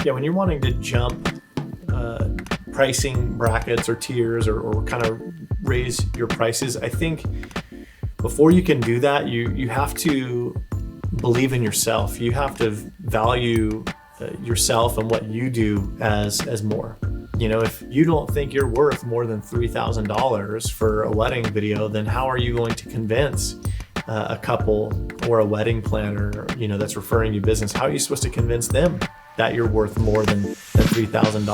Yeah, when you're wanting to jump pricing brackets or tiers or kind of raise your prices, I think before you can do that, you have to believe in yourself. You have to value yourself and what you do as more. You know, if you don't think you're worth more than $3,000 for a wedding video, then how are you going to convince a couple or a wedding planner, you know, that's referring you business? How are you supposed to convince them that you're worth more than $3,000?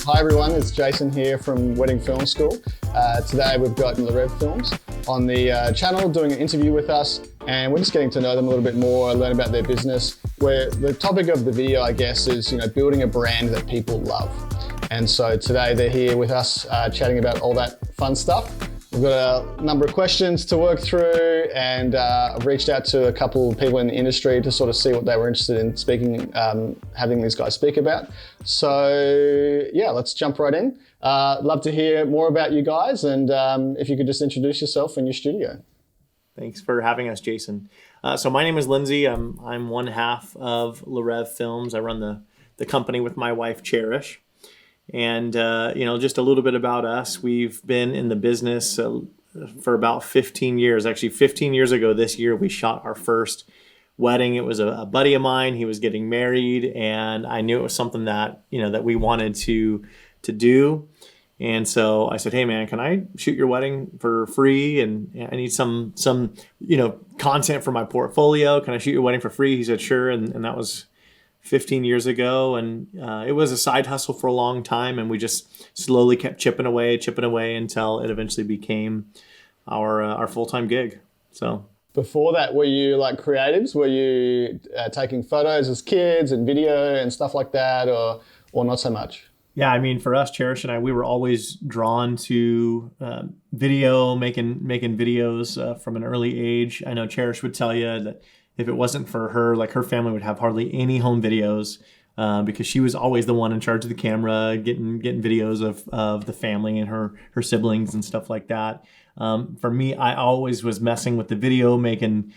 Hi everyone, it's Jason here from Wedding Film School. Today we've got Rêve Films on the channel doing an interview with us, and we're just getting to know them a little bit more, learn about their business. Where the topic of the video, I guess, is building a brand that people love. And so today they're here with us chatting about all that fun stuff. We've got a number of questions to work through, and I've reached out to a couple of people in the industry to sort of see what they were interested in speaking, having these guys speak about. So yeah, let's jump right in. Love to hear more about you guys, and if you could just introduce yourself and your studio. Thanks for having us, Jason. So my name is Lindsey. I'm one half of Rêve Films. I run the company with my wife, Cherish. And, just a little bit about us. We've been in the business for about 15 years. Actually, 15 years ago this year, we shot our first wedding. It was a buddy of mine. He was getting married, and I knew it was something that, that we wanted to do. And so I said, hey man, can I shoot your wedding for free? And I need some content for my portfolio. Can I shoot your wedding for free? He said, sure. And that was 15 years ago. And it was a side hustle for a long time. And we just slowly kept chipping away until it eventually became our full-time gig. So before that, were you like creatives? Were you taking photos as kids and video and stuff like that, or not so much? Yeah, I mean, for us, Cherish and I, we were always drawn to video, making videos from an early age. I know Cherish would tell you that if it wasn't for her, like her family would have hardly any home videos because she was always the one in charge of the camera, getting videos of the family and her siblings and stuff like that. For me, I always was messing with the video, making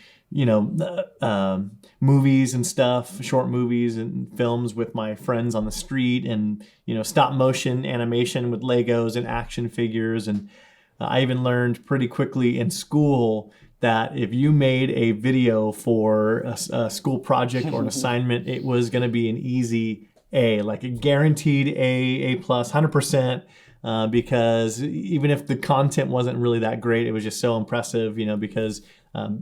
movies and stuff, short movies and films with my friends on the street, and stop motion animation with Legos and action figures. And I even learned pretty quickly in school that if you made a video for a school project or an assignment, it was going to be an easy A, like a guaranteed A plus, 100%. Because even if the content wasn't really that great, it was just so impressive, because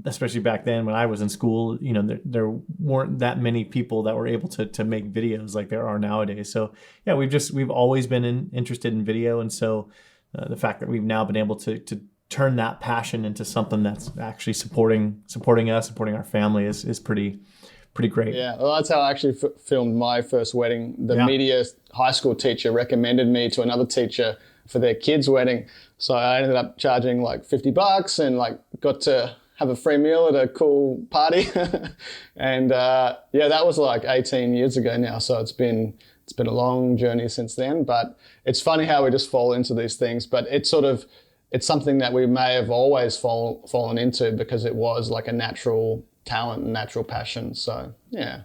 especially back then when I was in school, there weren't that many people that were able to make videos like there are nowadays. So yeah, we've always been interested in video. And so the fact that we've now been able to turn that passion into something that's actually supporting us, supporting our family is pretty great. Yeah, well, that's how I actually filmed my first wedding. The media high school teacher recommended me to another teacher for their kid's wedding. So I ended up charging like $50 and got to have a free meal at a cool party. And that was like 18 years ago now. So it's been a long journey since then. But it's funny how we just fall into these things. But it's something that we may have always fallen into because it was like a natural talent and natural passion. So yeah,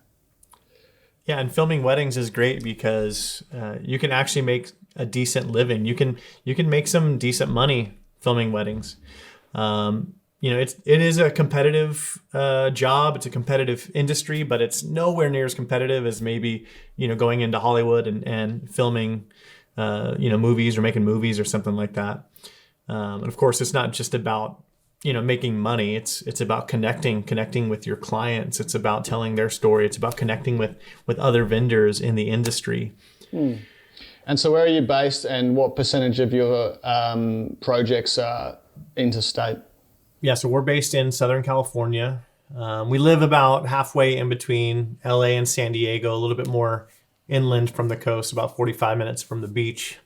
and filming weddings is great because you can actually make a decent living. You can make some decent money filming weddings. It is a competitive job. It's a competitive industry, but it's nowhere near as competitive as maybe going into Hollywood and filming movies or making movies or something like that. And of course, it's not just about making money. It's about connecting with your clients. It's about telling their story. It's about connecting with other vendors in the industry. And so where are you based, and what percentage of your projects are interstate? Yeah, so we're based in Southern California. We live about halfway in between LA and San Diego, a little bit more inland from the coast, about 45 minutes from the beach.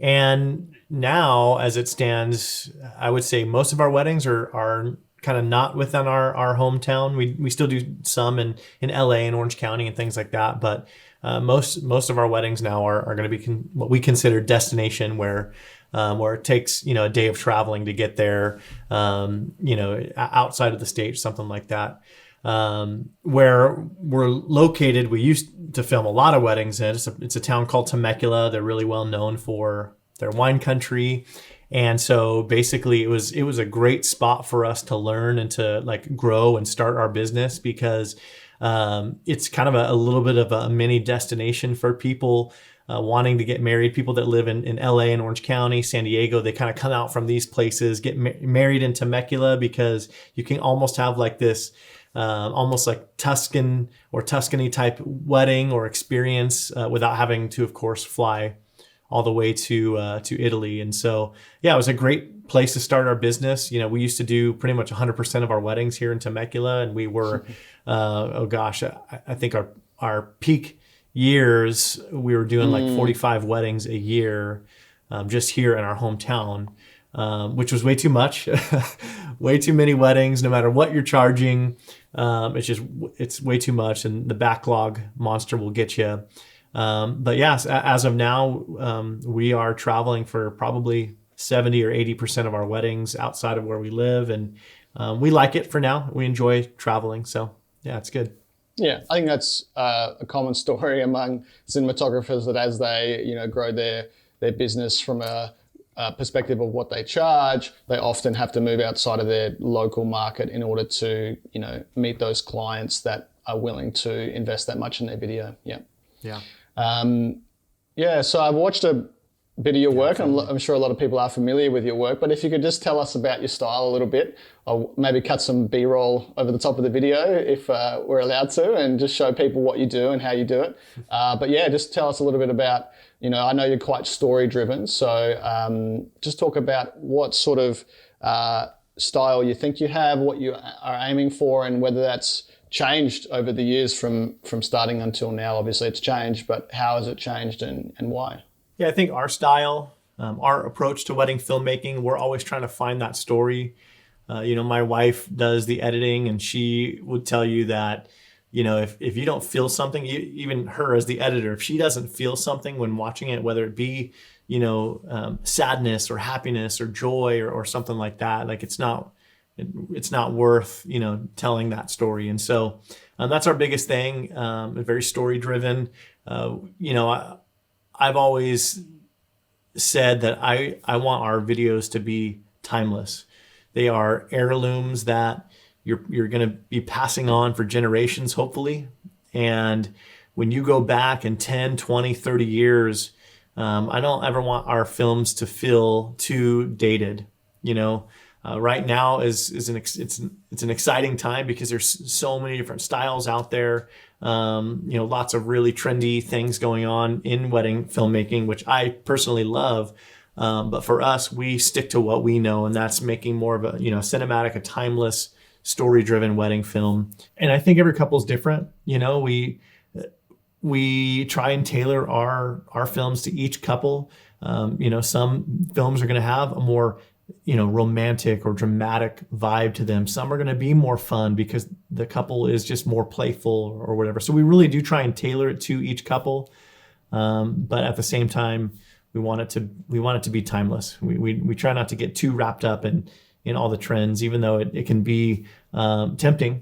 And now, as it stands, I would say most of our weddings are kind of not within our hometown. We still do some in LA and Orange County and things like that, but most of our weddings now are going to be what we consider destination, where it takes a day of traveling to get there, outside of the state, something like that. Where we're located, we used to film a lot of weddings in. It's a town called Temecula. They're really well known for their wine country. And so basically it was a great spot for us to learn and to like grow and start our business, because it's kind of a little bit of a mini destination for people wanting to get married. People that live in LA and Orange County, San Diego, they kind of come out from these places, get married in Temecula, because you can almost have like this almost like Tuscan or Tuscany type wedding or experience without having to, of course, fly all the way to Italy. And so, yeah, it was a great place to start our business. We used to do pretty much 100% of our weddings here in Temecula, and we were, I think our peak years, we were doing like 45 weddings a year, just here in our hometown, which was way too much, way too many weddings, no matter what you're charging. It's way too much, and the backlog monster will get you. But yes, as of now, we are traveling for probably 70 or 80% of our weddings outside of where we live. And we like it for now. We enjoy traveling. So yeah, it's good. Yeah, I think that's a common story among cinematographers, that as they grow their business from a perspective of what they charge, they often have to move outside of their local market in order to meet those clients that are willing to invest that much in their video. Yeah. So I've watched a bit of your work. I'm sure a lot of people are familiar with your work, but if you could just tell us about your style a little bit, or maybe cut some B-roll over the top of the video if we're allowed to, and just show people what you do and how you do it. But yeah, just tell us a little bit about, I know you're quite story driven, so just talk about what sort of style you think you have, what you are aiming for, and whether that's changed over the years from starting until now. Obviously it's changed, but how has it changed and why? Yeah, I think our style, our approach to wedding filmmaking, we're always trying to find that story. My wife does the editing, and she would tell you that, if you don't feel something, even her as the editor, if she doesn't feel something when watching it, whether it be, sadness or happiness or joy or something like that, like it's not worth, telling that story. And so that's our biggest thing, very story driven. I've always said that I want our videos to be timeless. They are heirlooms that you're going to be passing on for generations, hopefully. And when you go back in 10, 20, 30 years, I don't ever want our films to feel too dated. Right now it's an exciting time because there's so many different styles out there. Lots of really trendy things going on in wedding filmmaking, which I personally love. But for us, we stick to what we know, and that's making more of a, cinematic, a timeless, story-driven wedding film. And I think every couple is different. We try and tailor our films to each couple. Some films are going to have a more romantic or dramatic vibe to them. Some are going to be more fun because the couple is just more playful or whatever. So we really do try and tailor it to each couple. But at the same time, we want it to be timeless. We try not to get too wrapped up in all the trends, even though it can be tempting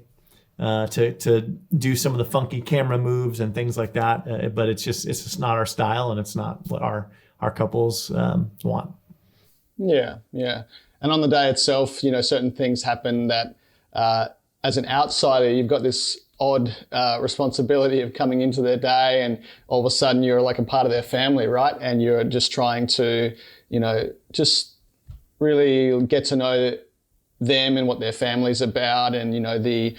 to do some of the funky camera moves and things like that. But it's just not our style, and it's not what our couples want. Yeah. And on the day itself, certain things happen that as an outsider, you've got this odd responsibility of coming into their day, and all of a sudden you're like a part of their family, right? And you're just trying to, just really get to know them and what their family's about, and the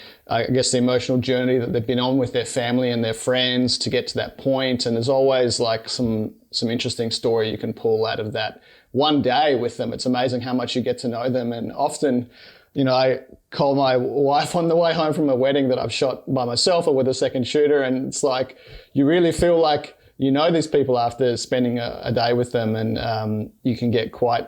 emotional journey that they've been on with their family and their friends to get to that point. And there's always like some interesting story you can pull out of that one day with them. It's amazing how much you get to know them. And often, I call my wife on the way home from a wedding that I've shot by myself or with a second shooter, and it's like you really feel like these people after spending a day with them, and you can get quite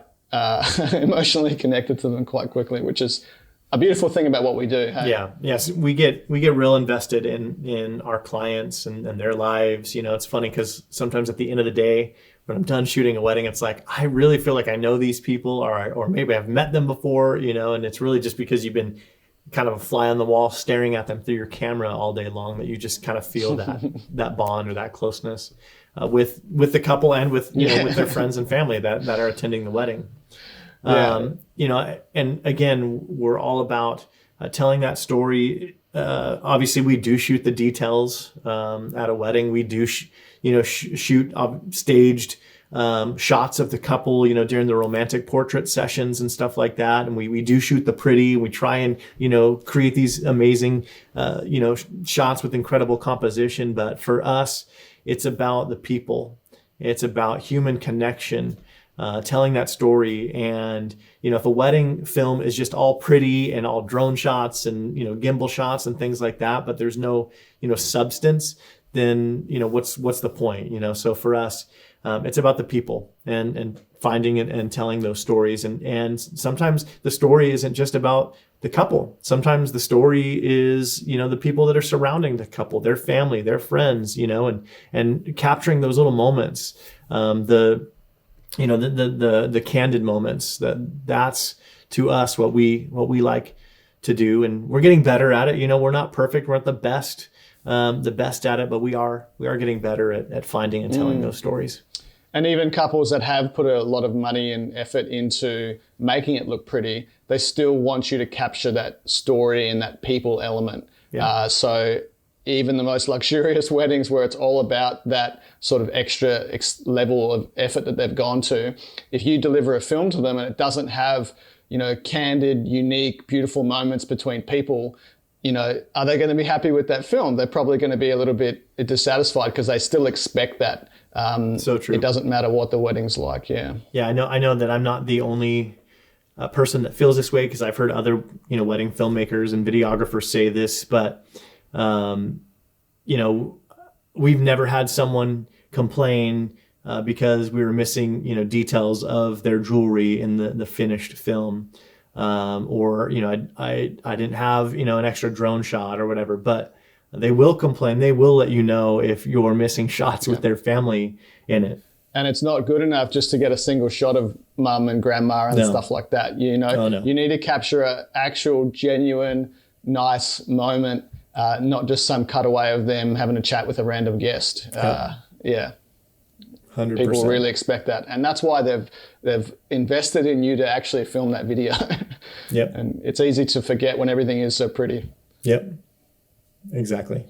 emotionally connected to them quite quickly, which is a beautiful thing about what we do. Hey? Yeah. Yes. We get real invested in our clients and their lives. It's funny because sometimes at the end of the day, when I'm done shooting a wedding, it's like, I really feel like I know these people, or maybe I've met them before, and it's really just because you've been kind of a fly on the wall staring at them through your camera all day long that you just kind of feel that bond or that closeness with the couple and with with their friends and family that are attending the wedding. And again, we're all about telling that story. Obviously, we do shoot the details at a wedding. We do, shoot staged shots of the couple, during the romantic portrait sessions and stuff like that. And we do shoot the pretty. We try and, create these amazing, shots with incredible composition. But for us, it's about the people. It's about human connection. Telling that story. And, if a wedding film is just all pretty and all drone shots and, gimbal shots and things like that, but there's no, substance, then, what's the point? So for us, it's about the people and finding it and telling those stories. And sometimes the story isn't just about the couple. Sometimes the story is, the people that are surrounding the couple, their family, their friends, and capturing those little moments, the candid moments. That's to us what we like to do, and we're getting better at it. We're not perfect. We're not the best at it, but we are getting better at finding and telling those stories. And even couples that have put a lot of money and effort into making it look pretty, they still want you to capture that story and that people element. Yeah. So even the most luxurious weddings where it's all about that sort of extra level of effort that they've gone to, if you deliver a film to them and it doesn't have, candid, unique, beautiful moments between people, are they going to be happy with that film? They're probably going to be a little bit dissatisfied because they still expect that. So true. It doesn't matter what the wedding's like. Yeah. Yeah, I know that I'm not the only person that feels this way, because I've heard other, wedding filmmakers and videographers say this, but we've never had someone complain because we were missing, details of their jewelry in the finished film, or I didn't have an extra drone shot or whatever. But they will complain. They will let you know if you're missing shots with their family in it. And it's not good enough just to get a single shot of mum and grandma and stuff like that. You need to capture an actual, genuine, nice moment, not just some cutaway of them having a chat with a random guest. 100%. People really expect that. And that's why they've invested in you to actually film that video. Yep. And it's easy to forget when everything is so pretty. Yep. Exactly.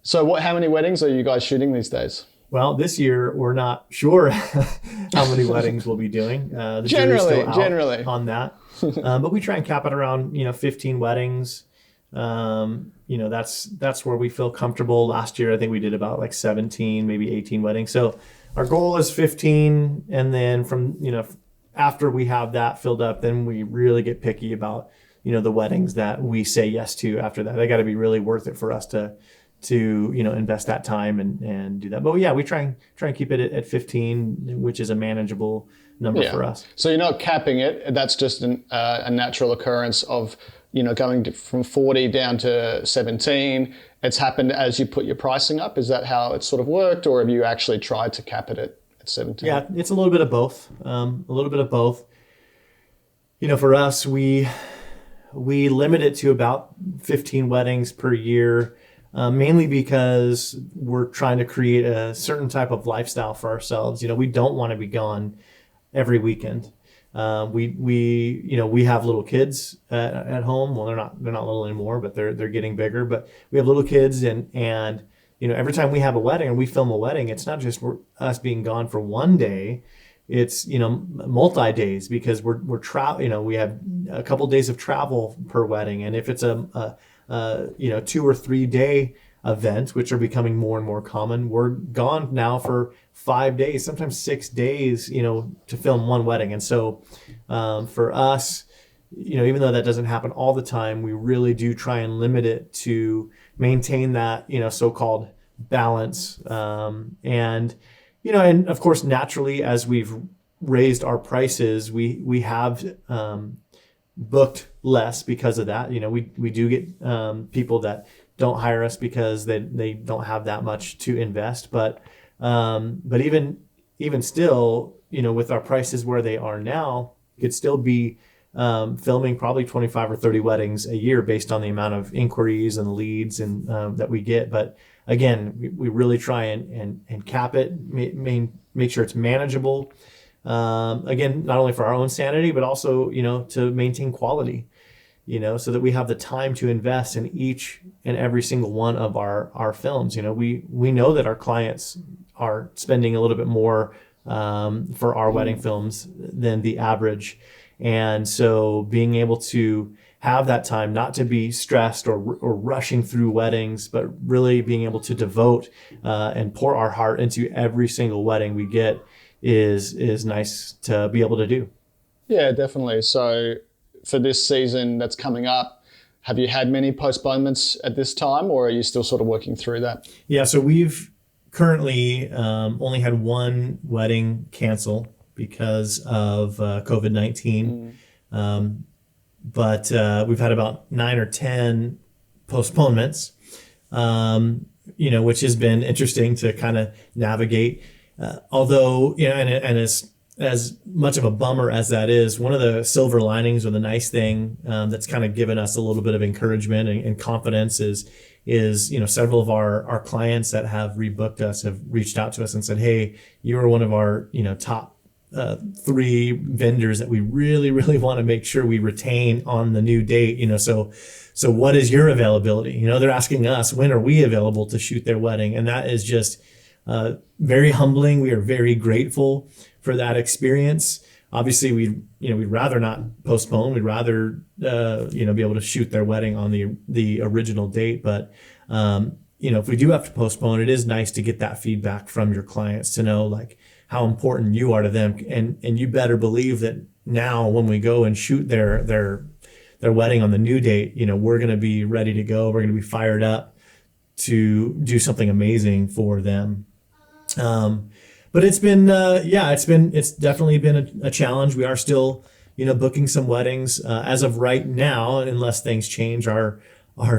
So how many weddings are you guys shooting these days? Well, this year we're not sure how many weddings we'll be doing. The generally on that, but we try and cap it around 15 weddings. That's where we feel comfortable. Last year I think we did about 17, maybe 18 weddings. So our goal is 15, and then from after we have that filled up, then we really get picky about the weddings that we say yes to after that. They got to be really worth it for us to invest that time and do that. But yeah, we try and keep it at 15, which is a manageable number for us. So you're not capping it. That's just a natural occurrence of going from 40 down to 17. It's happened as you put your pricing up. Is that how it sort of worked, or have you actually tried to cap it at 17? Yeah, it's a little bit of both. For us, we limit it to about 15 weddings per year. Mainly because we're trying to create a certain type of lifestyle for ourselves. We don't want to be gone every weekend. We have little kids at home. Well, they're not little anymore, but they're getting bigger. But we have little kids, and every time we have a wedding and we film a wedding, it's not just us being gone for one day. It's multi days, because we're we have a couple days of travel per wedding, and if it's a 2 or 3 day event, which are becoming more and more common, we're gone now for 5 days, sometimes 6 days, to film one wedding. And so for us, even though that doesn't happen all the time, we really do try and limit it to maintain that, so-called balance. And of course, naturally, as we've raised our prices, we have booked less because of that. We do get people that don't hire us because they don't have that much to invest. But even still, with our prices where they are now, you could still be filming probably 25 or 30 weddings a year based on the amount of inquiries and leads and that we get. But again, we really try and cap it, make sure it's manageable. Again, not only for our own sanity, but also, to maintain quality, so that we have the time to invest in each and every single one of our films. We know that our clients are spending a little bit more for our wedding films than the average. And so being able to have that time, not to be stressed or rushing through weddings, but really being able to devote and pour our heart into every single wedding we get is nice to be able to do. Yeah, definitely. So for this season that's coming up, have you had many postponements at this time, or are you still sort of working through that? Yeah, so we've currently only had one wedding cancel because of COVID-19. But we've had about 9 or 10 postponements, which has been interesting to kind of navigate. Although, and as much of a bummer as that is, one of the silver linings or the nice thing that's kind of given us a little bit of encouragement and confidence is several of our clients that have rebooked us have reached out to us and said, hey, you are one of our, top 3 vendors that we really, really want to make sure we retain on the new date, so what is your availability? They're asking us, when are we available to shoot their wedding? And that is just very humbling. We are very grateful for that experience. Obviously, we'd rather not postpone. We'd rather, be able to shoot their wedding on the original date. But, if we do have to postpone, it is nice to get that feedback from your clients to know like how important you are to them. And you better believe that now when we go and shoot their wedding on the new date, we're going to be ready to go. We're going to be fired up to do something amazing for them. But it's been, it's definitely been a challenge. We are still, booking some weddings as of right now, unless things change. Our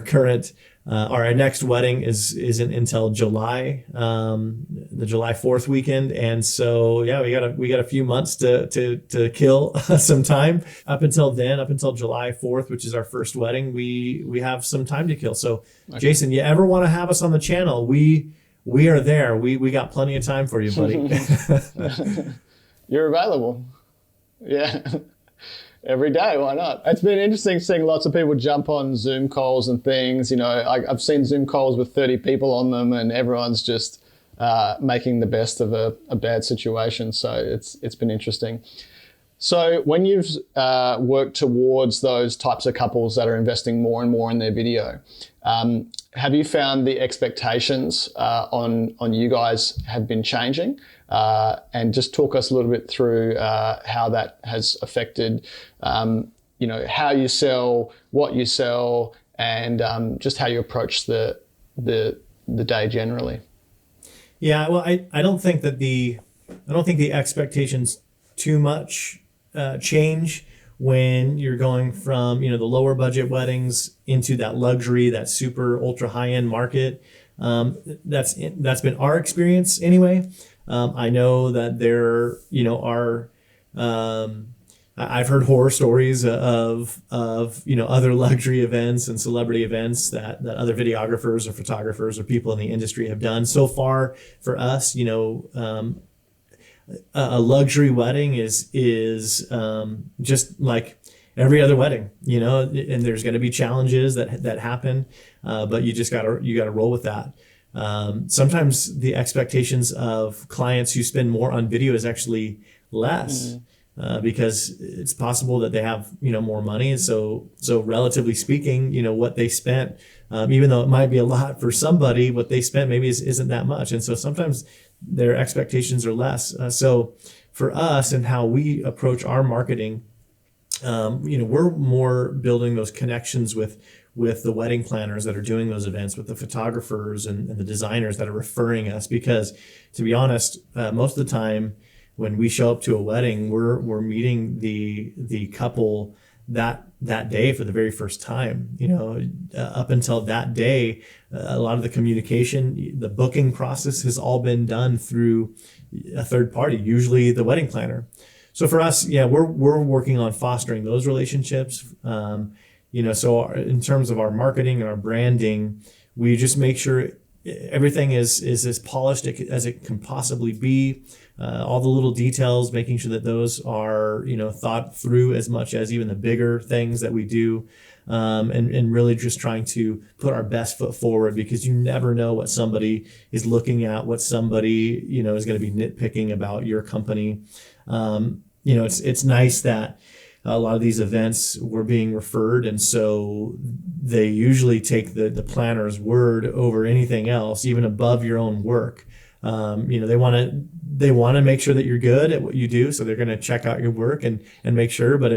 current, our next wedding isn't until July, the July 4th weekend. And so, yeah, we got a few months to kill some time up until then, up until July 4th, which is our first wedding. We have some time to kill. So okay. Jason, you ever want to have us on the channel? We are there. We got plenty of time for you, buddy. You're available. Yeah. Every day, why not? It's been interesting seeing lots of people jump on Zoom calls and things. I've seen Zoom calls with 30 people on them, and everyone's just making the best of a bad situation. So it's been interesting. So when you've worked towards those types of couples that are investing more and more in their video, have you found the expectations on you guys have been changing? And just talk us a little bit through how that has affected, how you sell, what you sell, and just how you approach the day generally. Yeah, well, I don't think the expectations too much change when you're going from the lower budget weddings into that luxury, that super ultra high end market. That's been our experience anyway. I know that there are I've heard horror stories of other luxury events and celebrity events that other videographers or photographers or people in the industry have done. So far for us, a luxury wedding is just like every other wedding, and there's going to be challenges that happen, but you gotta roll with that. Sometimes the expectations of clients who spend more on video is actually less, because it's possible that they have more money, so relatively speaking, what they spent, even though it might be a lot for somebody, what they spent maybe isn't that much, and so sometimes their expectations are less. So for us and how we approach our marketing, we're more building those connections with the wedding planners that are doing those events, with the photographers and the designers that are referring us. Because to be honest, most of the time when we show up to a wedding, we're meeting the couple that day for the very first time. Up until that day, a lot of the communication, the booking process has all been done through a third party, usually the wedding planner. So for us, we're working on fostering those relationships. So in terms of our marketing and our branding, we just make sure everything is as polished as it can possibly be. All the little details, making sure that those are, thought through as much as even the bigger things that we do. And really just trying to put our best foot forward, because you never know what somebody is looking at, what somebody, is going to be nitpicking about your company. It's nice that a lot of these events were being referred, and so they usually take the planner's word over anything else, even above your own work. They want to make sure that you're good at what you do, so they're going to check out your work and make sure. But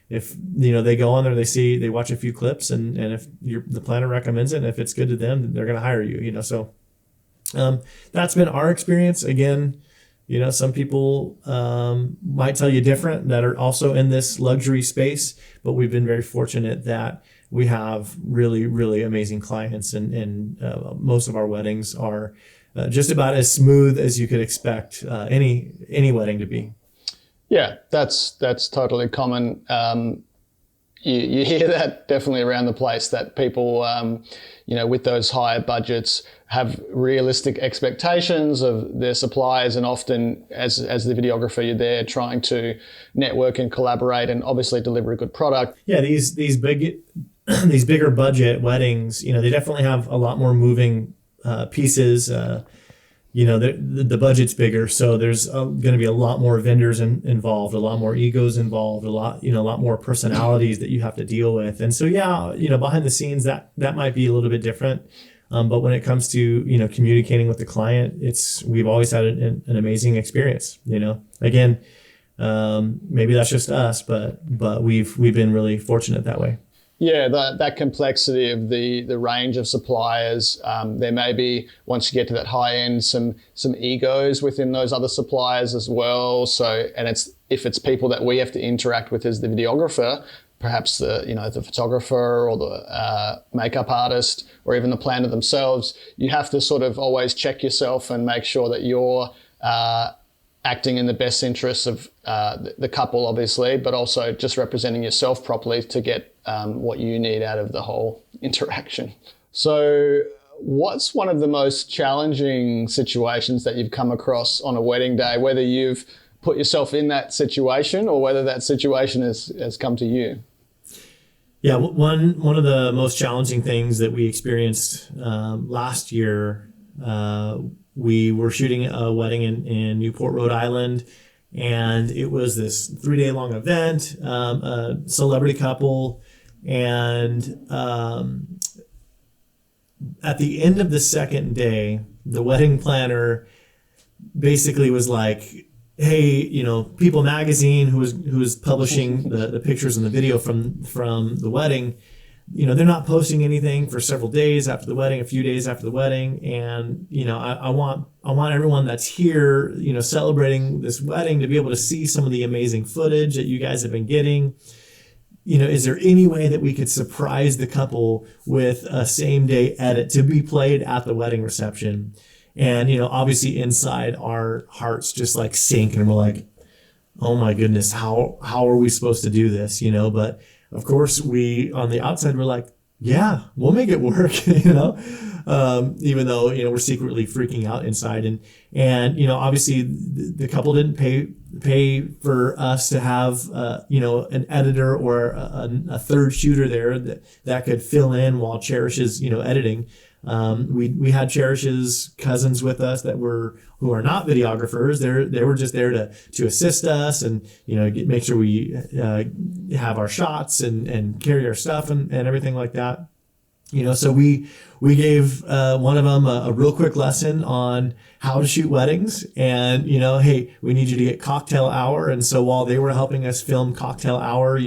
if they go on there, they watch a few clips, and if the planner recommends it, and if it's good to them, they're going to hire you. So that's been our experience. Again, some people might tell you different that are also in this luxury space, but we've been very fortunate that we have really, really amazing clients, and most of our weddings are just about as smooth as you could expect any wedding to be. Yeah, that's totally common. You hear that definitely around the place, that people, with those higher budgets have realistic expectations of their suppliers, and often as the videographer, you're there trying to network and collaborate and obviously deliver a good product. Yeah, these bigger budget weddings, they definitely have a lot more moving pieces. The budget's bigger, so there's going to be a lot more vendors involved, a lot more egos involved, a lot more personalities that you have to deal with. And so, behind the scenes, that might be a little bit different. But when it comes to, communicating with the client, we've always had an amazing experience. Again, maybe that's just us, but we've been really fortunate that way. Yeah, that complexity of the range of suppliers. There may be, once you get to that high end, some egos within those other suppliers as well. So, and if it's people that we have to interact with as the videographer, perhaps the photographer or the makeup artist or even the planner themselves, you have to sort of always check yourself and make sure that you're acting in the best interests of the couple, obviously, but also just representing yourself properly to get what you need out of the whole interaction. So what's one of the most challenging situations that you've come across on a wedding day, whether you've put yourself in that situation or whether that situation has come to you? Yeah, one of the most challenging things that we experienced last year, we were shooting a wedding in Newport, Rhode Island, and it was this 3-day long event, a celebrity couple, and at the end of the second day, the wedding planner basically was like, hey, People Magazine, who was publishing the pictures and the video from the wedding, they're not posting anything for several days after the wedding, a few days after the wedding, and I want everyone that's here, celebrating this wedding, to be able to see some of the amazing footage that you guys have been getting. Is there any way that we could surprise the couple with a same day edit to be played at the wedding reception? And, obviously inside our hearts just like sink, and we're like, oh my goodness, how are we supposed to do this? But of course we, on the outside, we're like, yeah, we'll make it work, even though, we're secretly freaking out inside. And obviously the couple didn't pay for us to have, an editor or a third shooter there that could fill in while Cherish is, editing. We had Cherish's cousins with us who are not videographers. They were just there to assist us and make sure we have our shots and carry our stuff and everything like that. So we gave one of them a real quick lesson on how to shoot weddings, and hey, we need you to get cocktail hour. And so while they were helping us film cocktail hour,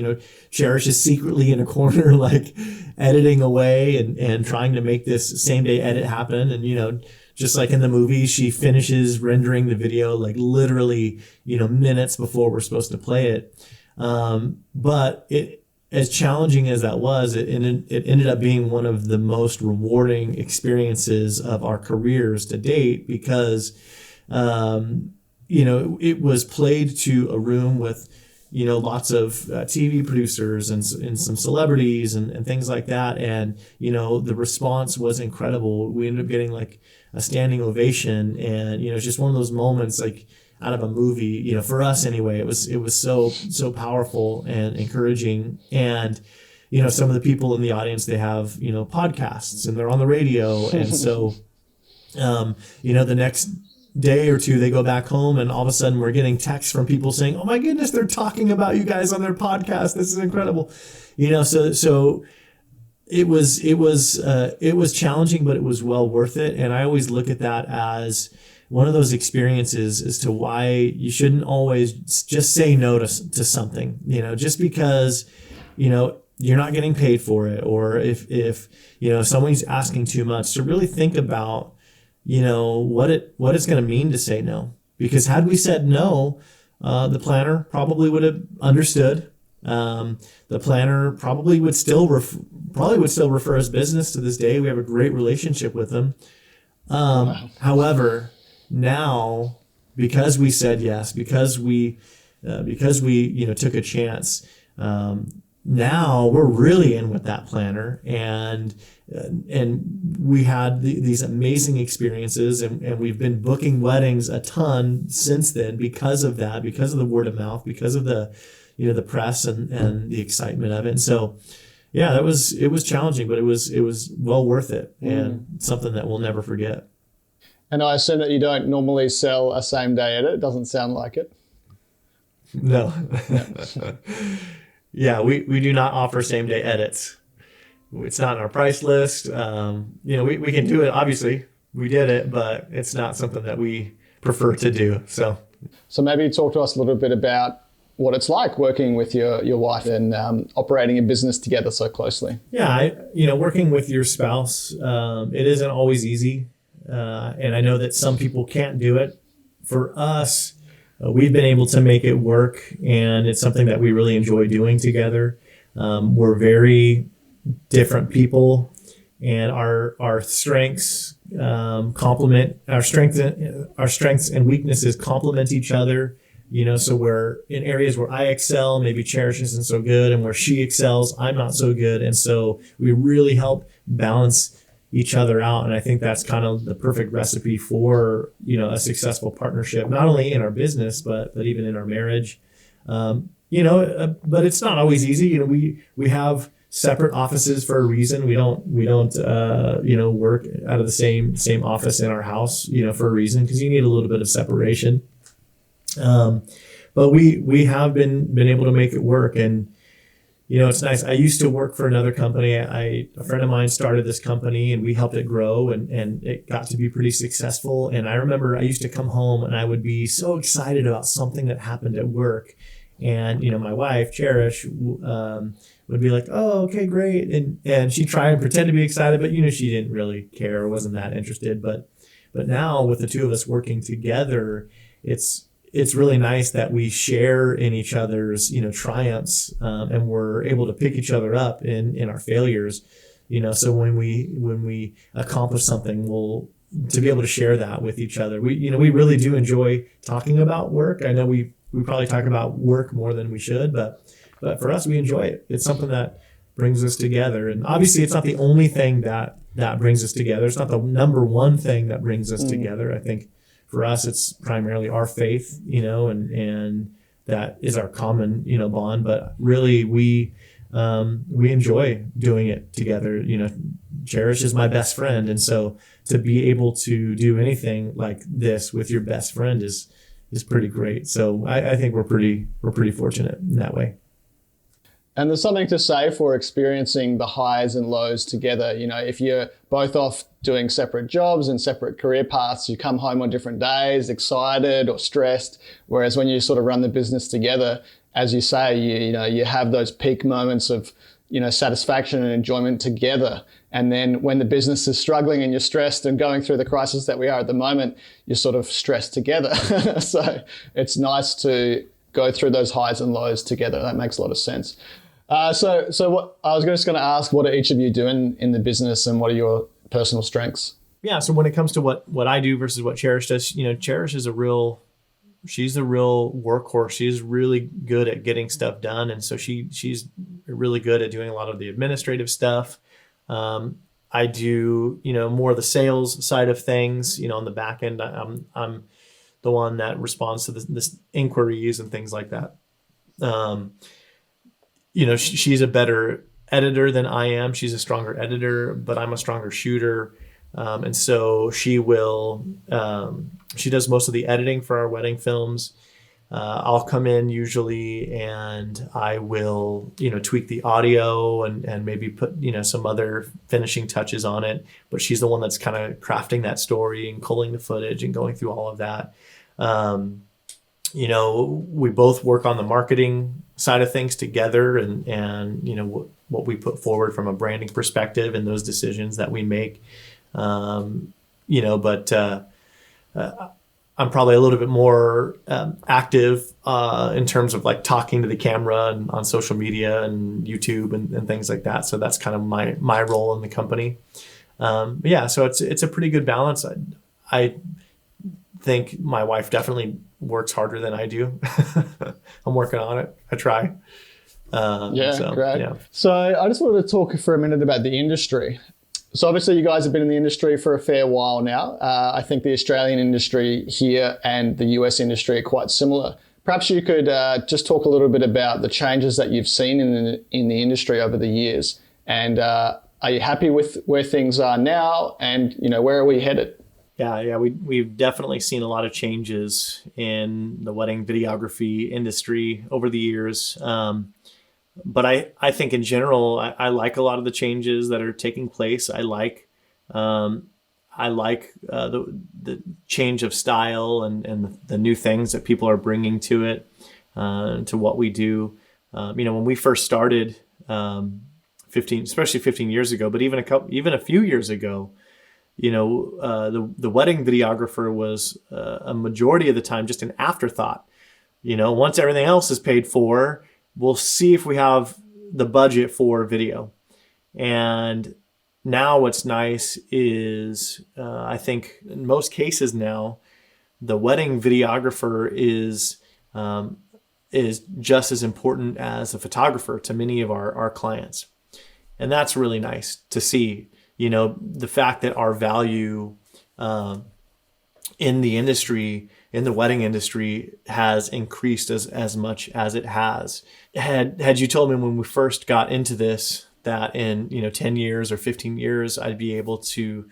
Cherish is secretly in a corner like editing away and trying to make this same day edit happen. And just like in the movie, she finishes rendering the video like literally minutes before we're supposed to play it. But as challenging as that was, it ended up being one of the most rewarding experiences of our careers to date because, it was played to a room with, lots of TV producers and some celebrities and things like that. And, the response was incredible. We ended up getting like a standing ovation, and, it's just one of those moments like out of a movie, for us anyway. It was so powerful and encouraging. And, some of the people in the audience, they have, podcasts and they're on the radio. And so, the next day or two, they go back home and all of a sudden we're getting texts from people saying, "Oh my goodness, they're talking about you guys on their podcast. This is incredible." So it was challenging, but it was well worth it. And I always look at that as one of those experiences as to why you shouldn't always just say no to something, just because, you're not getting paid for it, or if someone's asking too much, to really think about, what it's going to mean to say no. Because had we said no, the planner probably would have understood. The planner probably would still refer his business to this day. We have a great relationship with them. Wow. However, now, because we said yes, because we took a chance, now we're really in with that planner, and we had these amazing experiences, and we've been booking weddings a ton since then because of that, because of the word of mouth, because of the the press and the excitement of it. And so, yeah, it was challenging, but it was well worth it, and something that we'll never forget. And I assume that you don't normally sell a same day edit. It doesn't sound like it. No. Yeah, we do not offer same day edits. It's not on our price list. We can do it. Obviously, we did it, but it's not something that we prefer to do. So maybe talk to us a little bit about what it's like working with your wife and operating a business together so closely. Yeah, working with your spouse, it isn't always easy. And I know that some people can't do it. For us, we've been able to make it work, and it's something that we really enjoy doing together. We're very different people, and our strengths complement our strengths and weaknesses complement each other. So we're in areas where I excel, maybe Cherish isn't so good, and where she excels, I'm not so good. And so we really help balance each other out. And I think that's kind of the perfect recipe for, a successful partnership, not only in our business, but even in our marriage. But it's not always easy. We have separate offices for a reason. We don't work out of the same office in our house, for a reason, because you need a little bit of separation. But we have been able to make it work. And, it's nice. I used to work for another company. A friend of mine started this company, and we helped it grow, and it got to be pretty successful. And I remember I used to come home and I would be so excited about something that happened at work. And, my wife, Cherish, would be like, "Oh, okay, great." And she'd try and pretend to be excited, but, she didn't really care or wasn't that interested. But now with the two of us working together, it's really nice that we share in each other's, triumphs, and we're able to pick each other up in our failures, so when we accomplish something, to be able to share that with each other. We really do enjoy talking about work. I know we probably talk about work more than we should, but for us, we enjoy it. It's something that brings us together. And obviously it's not the only thing that brings us together. It's not the number one thing that brings us together. I think for us, it's primarily our faith, and that is our common, bond. But really, we enjoy doing it together. Cherish is my best friend, and so to be able to do anything like this with your best friend is pretty great. So I think we're pretty fortunate in that way. And there's something to say for experiencing the highs and lows together. If you're both off doing separate jobs and separate career paths, you come home on different days, excited or stressed. Whereas when you sort of run the business together, as you say, you have those peak moments of, satisfaction and enjoyment together. And then when the business is struggling and you're stressed and going through the crisis that we are at the moment, you're sort of stressed together. So it's nice to go through those highs and lows together. That makes a lot of sense. So what I was just going to ask, what are each of you doing in the business, and what are your personal strengths? Yeah. So when it comes to what I do versus what Cherish does, Cherish is she's a real workhorse. She's really good at getting stuff done. And so she's really good at doing a lot of the administrative stuff. I do, more of the sales side of things, on the back end. I'm the one that responds to this inquiries and things like that. She's a better editor than I am. She's a stronger editor, but I'm a stronger shooter. And so she does most of the editing for our wedding films. I'll come in usually and I will, tweak the audio and maybe put, some other finishing touches on it. But she's the one that's kind of crafting that story and culling the footage and going through all of that. We both work on the marketing side of things together and what we put forward from a branding perspective and those decisions that we make. But I'm probably a little bit more active in terms of like talking to the camera and on social media and YouTube and things like that. So that's kind of my role in the company. So it's a pretty good balance. I think my wife definitely works harder than I do. I'm working on it. I try. Great. Yeah. So I just wanted to talk for a minute about the industry. So obviously you guys have been in the industry for a fair while now. I think the Australian industry here and the US industry are quite similar. Perhaps you could just talk a little bit about the changes that you've seen in the industry over the years. And are you happy with where things are now? And, where are we headed? Yeah, we've definitely seen a lot of changes in the wedding videography industry over the years. But I think in general, I like a lot of the changes that are taking place. I like the change of style and the new things that people are bringing to it, to what we do. When we first started, 15 years ago, but even a few years ago, the wedding videographer was a majority of the time just an afterthought. Once everything else is paid for, we'll see if we have the budget for video. And now what's nice is I think in most cases now, the wedding videographer is just as important as the photographer to many of our clients. And that's really nice to see. The fact that our value in the industry, in the wedding industry, has increased as much as it has. Had you told me when we first got into this that in 10 years or 15 years I'd be able to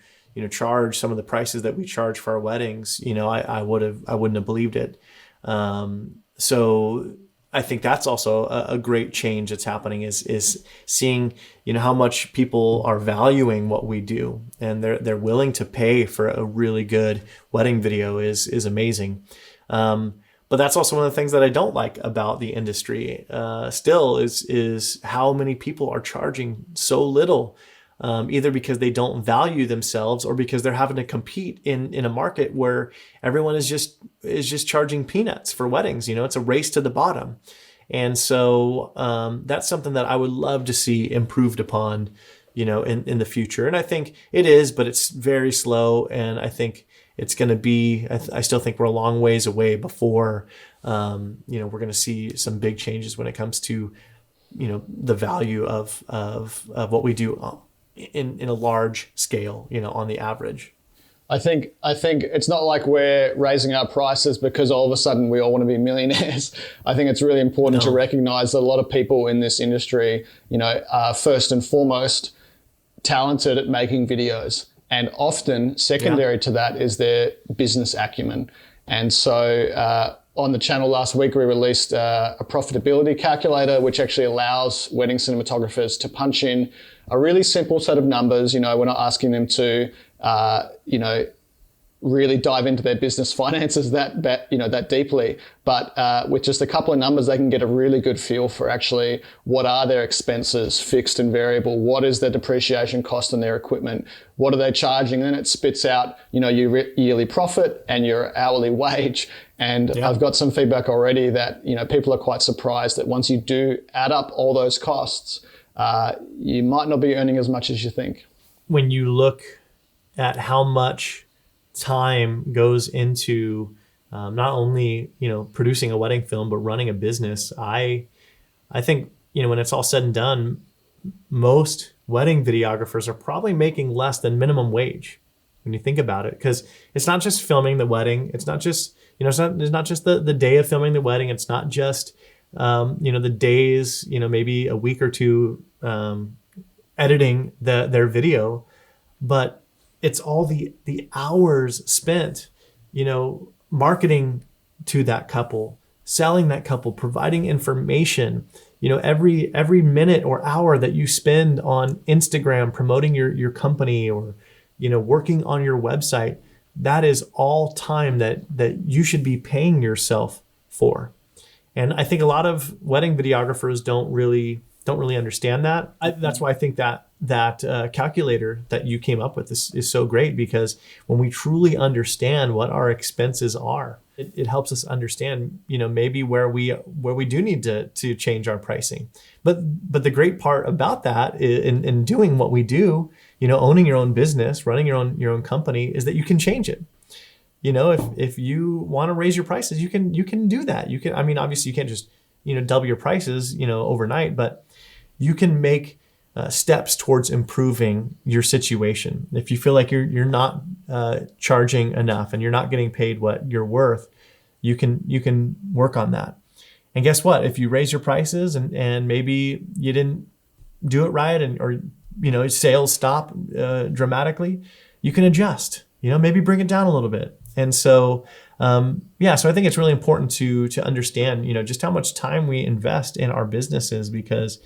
charge some of the prices that we charge for our weddings, I wouldn't have believed it. So I think that's also a great change that's happening is seeing, how much people are valuing what we do, and they're willing to pay for a really good wedding video is amazing. But that's also one of the things that I don't like about the industry still is how many people are charging so little, either because they don't value themselves or because they're having to compete in a market where everyone is just charging peanuts for weddings. It's a race to the bottom. And so that's something that I would love to see improved upon, in the future. And I think it is, but it's very slow. And I think it's going to be, I still think we're a long ways away before, we're going to see some big changes when it comes to, the value of what we do in a large scale, on the average. I think it's not like we're raising our prices because all of a sudden we all want to be millionaires. I think it's really important to recognize that a lot of people in this industry, are first and foremost talented at making videos. And often secondary to that is their business acumen. And so on the channel last week, we released a profitability calculator, which actually allows wedding cinematographers to punch in a really simple set of numbers. We're not asking them to, really dive into their business finances that deeply. But with just a couple of numbers, they can get a really good feel for actually what are their expenses, fixed and variable, what is their depreciation cost on their equipment, what are they charging, and then it spits out, your yearly profit and your hourly wage. And yeah. I've got some feedback already that, people are quite surprised that once you do add up all those costs, you might not be earning as much as you think. When you look at how much time goes into not only producing a wedding film but running a business, I think when it's all said and done, most wedding videographers are probably making less than minimum wage when you think about it, because it's not just filming the wedding, it's not just it's not just the day of filming the wedding, it's not just the days, maybe a week or two editing their video, but it's all the hours spent, marketing to that couple, selling that couple, providing information, every minute or hour that you spend on Instagram promoting your company or, working on your website, that is all time that you should be paying yourself for. And I think a lot of wedding videographers don't really understand that. That's why I think that calculator that you came up with is so great, because when we truly understand what our expenses are, it helps us understand, maybe where we do need to change our pricing. But the great part about that in doing what we do, owning your own business, running your own company, is that you can change it. If you want to raise your prices, you can do that. You can, obviously you can't just, double your prices, overnight, but you can make steps towards improving your situation. If you feel like you're not charging enough and you're not getting paid what you're worth, you can work on that. And guess what? If you raise your prices and maybe you didn't do it right, or sales stop dramatically, you can adjust. Maybe bring it down a little bit. And so, so I think it's really important to understand, just how much time we invest in our businesses, because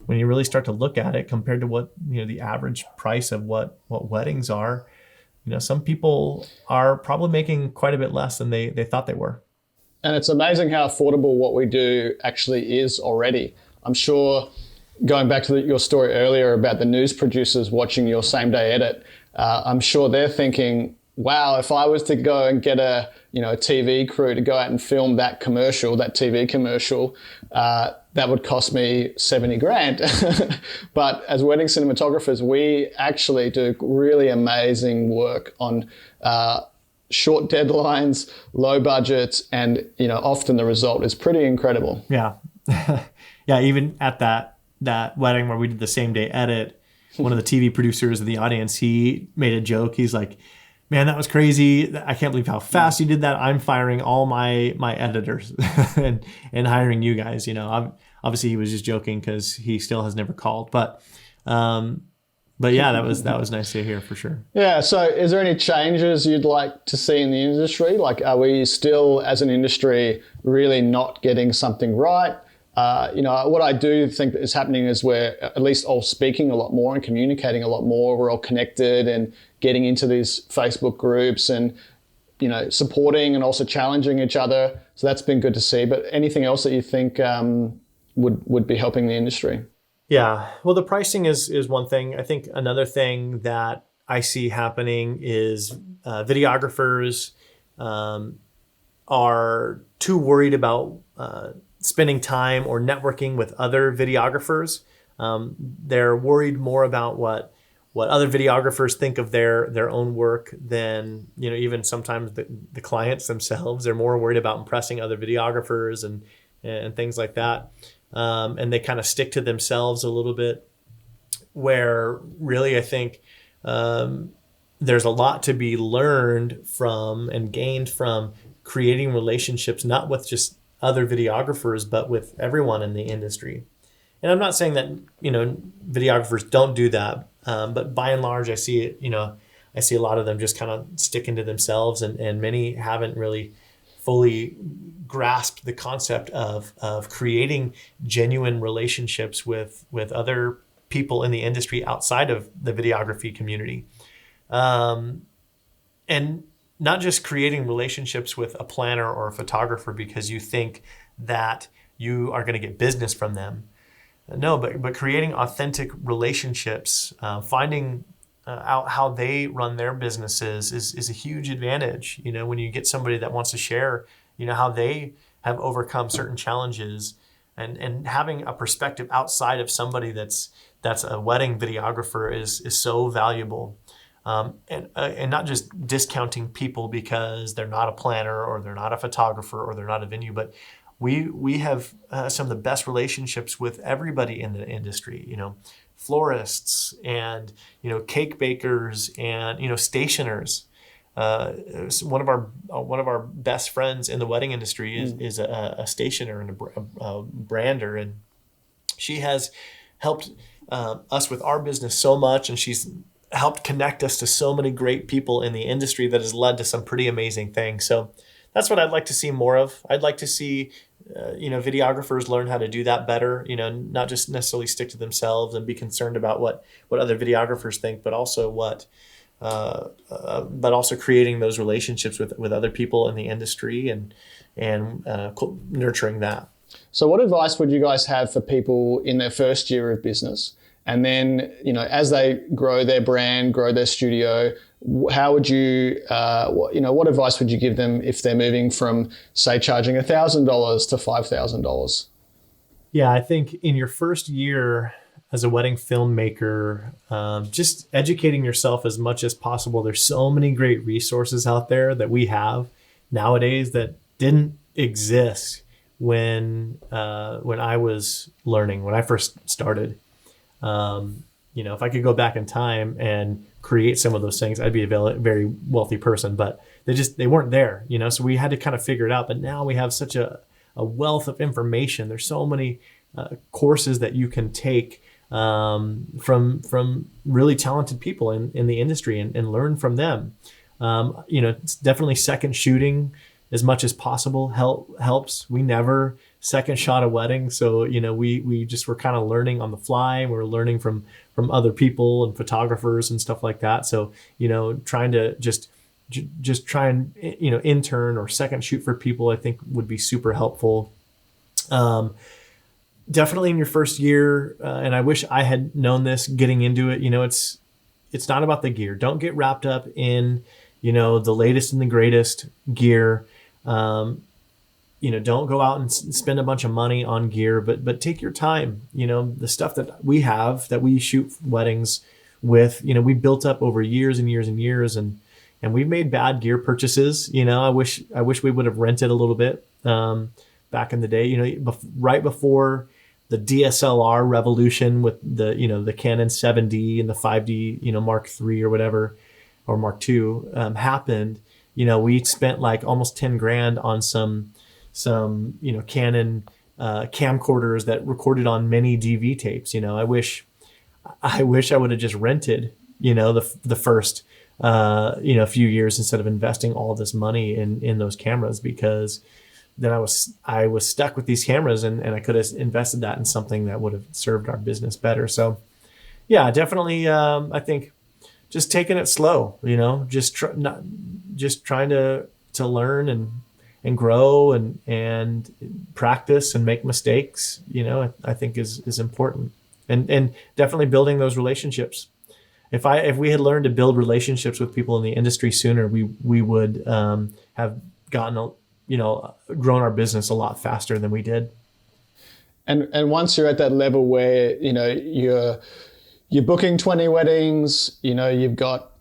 when you really start to look at it compared to what, the average price of what weddings are, some people are probably making quite a bit less than they thought they were. And it's amazing how affordable what we do actually is already. I'm sure, going back to your story earlier about the news producers watching your same day edit, I'm sure they're thinking, wow, if I was to go and get a TV crew to go out and film that TV commercial, that would cost me 70 grand. But as wedding cinematographers, we actually do really amazing work on short deadlines, low budgets, and often the result is pretty incredible. Yeah. Yeah, even at that wedding where we did the same day edit, one of the TV producers in the audience, he made a joke. He's like, man, that was crazy. I can't believe how fast you did that. I'm firing all my editors and hiring you guys. Obviously he was just joking because he still has never called. But yeah, that was nice to hear for sure. Yeah. So is there any changes you'd like to see in the industry? Like, are we still, as an industry, really not getting something right? What I do think that is happening is we're at least all speaking a lot more and communicating a lot more. We're all connected and getting into these Facebook groups and, supporting and also challenging each other. So that's been good to see. But anything else that you think would be helping the industry? Yeah, well, the pricing is one thing. I think another thing that I see happening is videographers are too worried about spending time or networking with other videographers. They're worried more about what other videographers think of their own work than, even sometimes the clients themselves. They're more worried about impressing other videographers and things like that. And they kind of stick to themselves a little bit, where really I think there's a lot to be learned from and gained from creating relationships, not with just other videographers, but with everyone in the industry. And I'm not saying that, videographers don't do that. But by and large, I see it, I see a lot of them just kind of sticking to themselves, and many haven't really fully grasped the concept of creating genuine relationships with other people in the industry outside of the videography community. And not just creating relationships with a planner or a photographer because you think that you are going to get business from them. No, but creating authentic relationships, finding out how they run their businesses is a huge advantage. When you get somebody that wants to share, how they have overcome certain challenges, and having a perspective outside of somebody that's a wedding videographer is so valuable. And not just discounting people because they're not a planner or they're not a photographer or they're not a venue, but we have some of the best relationships with everybody in the industry, florists and, cake bakers and, stationers. One of our best friends in the wedding industry is a stationer and a brander, and she has helped us with our business so much, and she's helped connect us to so many great people in the industry that has led to some pretty amazing things. So that's what I'd like to see more of. I'd like to see, videographers learn how to do that better, not just necessarily stick to themselves and be concerned about what other videographers think, but also but also creating those relationships with other people in the industry and nurturing that. So what advice would you guys have for people in their first year of business? And then, as they grow their brand, grow their studio, how would you, what advice would you give them if they're moving from, say, charging $1,000 to $5,000? Yeah, I think in your first year as a wedding filmmaker, just educating yourself as much as possible. There's so many great resources out there that we have nowadays that didn't exist when I was learning, when I first started. If I could go back in time and create some of those things, I'd be a very wealthy person, but they weren't there, so we had to kind of figure it out. But now we have such a wealth of information. There's so many courses that you can take from really talented people in the industry and learn from them. It's definitely second shooting as much as possible helps. We never second shot a wedding. So, we just were kind of learning on the fly. We were learning from other people and photographers and stuff like that. So, trying to just try and, intern or second shoot for people, I think would be super helpful. Definitely in your first year. And I wish I had known this getting into it. It's not about the gear. Don't get wrapped up in, the latest and the greatest gear. Don't go out and spend a bunch of money on gear, but take your time. The stuff that we have, that we shoot weddings with, we built up over years and years and years, and we've made bad gear purchases. I wish we would have rented a little bit back in the day. Right before the DSLR revolution with the Canon 7D and the 5D, Mark III or whatever, or Mark II happened. We spent like almost 10 grand on some Canon camcorders that recorded on mini DV tapes. I wish I would have just rented, the first, few years instead of investing all this money in those cameras, because then I was stuck with these cameras and I could have invested that in something that would have served our business better. So yeah, definitely. I think just taking it slow, just trying to learn and grow and practice and make mistakes, I think is important, and definitely building those relationships. If we had learned to build relationships with people in the industry sooner, we would have gotten grown our business a lot faster than we did. And once you're at that level where you're booking 20 weddings, you've got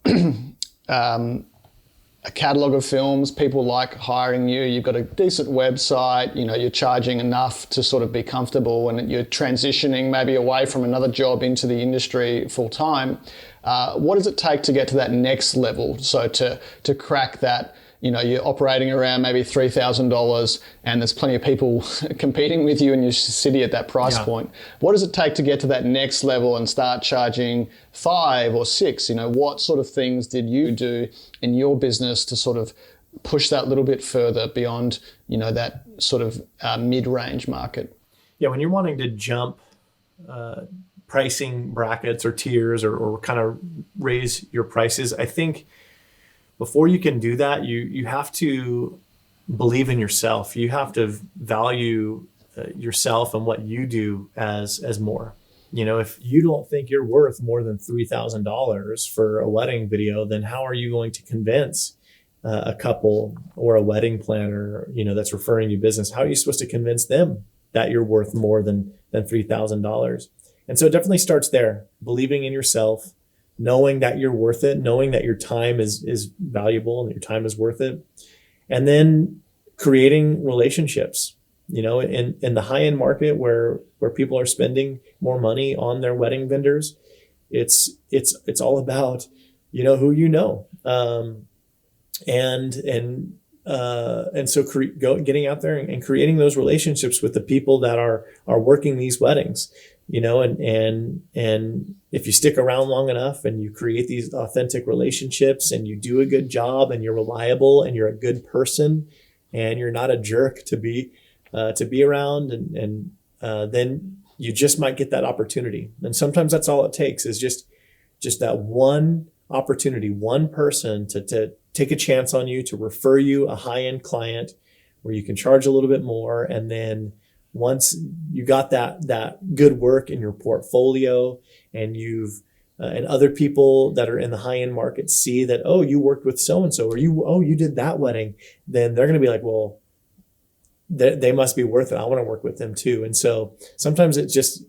a catalog of films, people like hiring you, you've got a decent website, you're charging enough to sort of be comfortable, and you're transitioning maybe away from another job into the industry full time. What does it take to get to that next level? So to crack that, you're operating around maybe $3,000 and there's plenty of people competing with you in your city at that price point. What does it take to get to that next level and start charging 5 or 6? What sort of things did you do in your business to sort of push that little bit further beyond, that sort of mid-range market? Yeah, when you're wanting to jump pricing brackets or tiers or kind of raise your prices, I think before you can do that, you have to believe in yourself. You have to value yourself and what you do as more. If you don't think you're worth more than $3,000 for a wedding video, then how are you going to convince a couple or a wedding planner, that's referring you business? How are you supposed to convince them that you're worth more than $3,000? And so it definitely starts there, believing in yourself, knowing that you're worth it, knowing that your time is valuable and that your time is worth it. And then creating relationships, in the high-end market where people are spending more money on their wedding vendors. It's all about, who and so getting out there and creating those relationships with the people that are working these weddings, and if you stick around long enough and you create these authentic relationships and you do a good job and you're reliable and you're a good person and you're not a jerk to be around, and then you just might get that opportunity. And sometimes that's all it takes, is just that one opportunity, one person to take a chance on you, to refer you a high-end client where you can charge a little bit more. And then once you got that good work in your portfolio, and and other people that are in the high-end market see that, oh, you worked with so-and-so, or you did that wedding, then they're going to be like, well, they must be worth it. I want to work with them too. And so sometimes it's